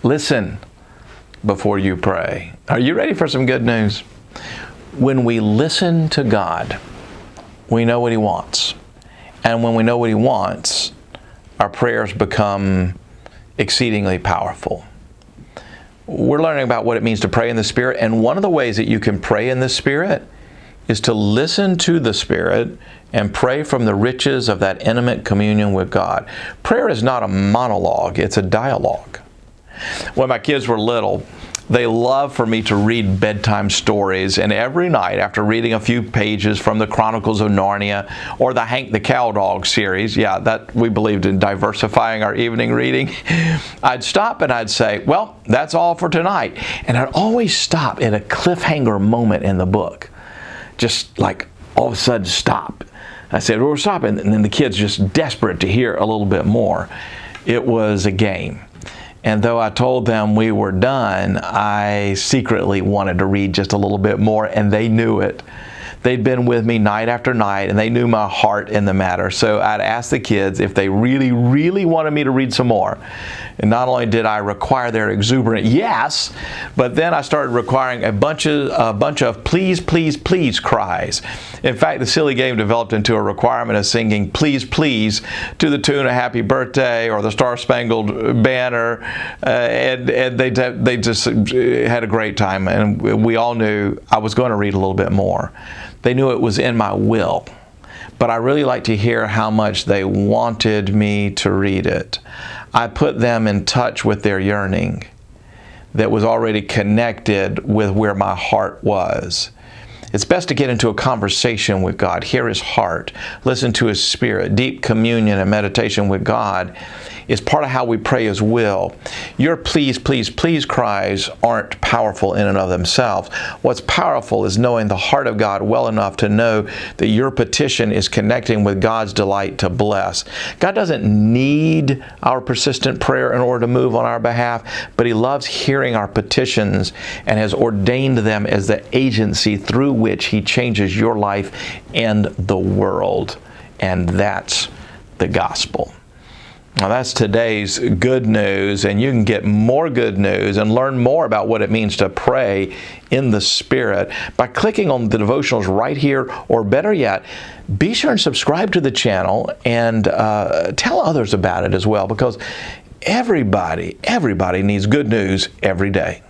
Listen before you pray. Are you ready for some good news? When we listen to God, we know what He wants. And when we know what He wants, our prayers become exceedingly powerful. We're learning about what it means to pray in the Spirit, and one of the ways that you can pray in the Spirit is to listen to the Spirit and pray from the riches of that intimate communion with God. Prayer is not a monologue, it's a dialogue. When my kids were little, they loved for me to read bedtime stories, and every night after reading a few pages from the Chronicles of Narnia or the Hank the Cowdog series, that we believed in diversifying our evening reading, I'd stop and I'd say, well, that's all for tonight. And I'd always stop at a cliffhanger moment in the book. Just like all of a sudden stop. I said, well, we're stopping. And then the kids just desperate to hear a little bit more. It was a game. And though I told them we were done, I secretly wanted to read just a little bit more, and they knew it. They'd been with me night after night, and they knew my heart in the matter. So I'd ask the kids if they really, really wanted me to read some more. And not only did I require their exuberant yes, but then I started requiring a bunch of please, please, please cries. In fact, the silly game developed into a requirement of singing please, please to the tune of Happy Birthday or the Star Spangled Banner. And they just had a great time. And we all knew I was going to read a little bit more. They knew it was in my will. But I really like to hear how much they wanted me to read it. I put them in touch with their yearning that was already connected with where my heart was. It's best to get into a conversation with God, hear His heart, listen to His Spirit. Deep communion and meditation with God is part of how we pray His will. Your please, please, please cries aren't powerful in and of themselves. What's powerful is knowing the heart of God well enough to know that your petition is connecting with God's delight to bless. God doesn't need our persistent prayer in order to move on our behalf, but He loves hearing our petitions and has ordained them as the agency through which He changes your life and the world. And that's the gospel. Now that's today's good news, and you can get more good news and learn more about what it means to pray in the Spirit by clicking on the devotionals right here, or better yet, be sure and subscribe to the channel and tell others about it as well, because everybody needs good news every day.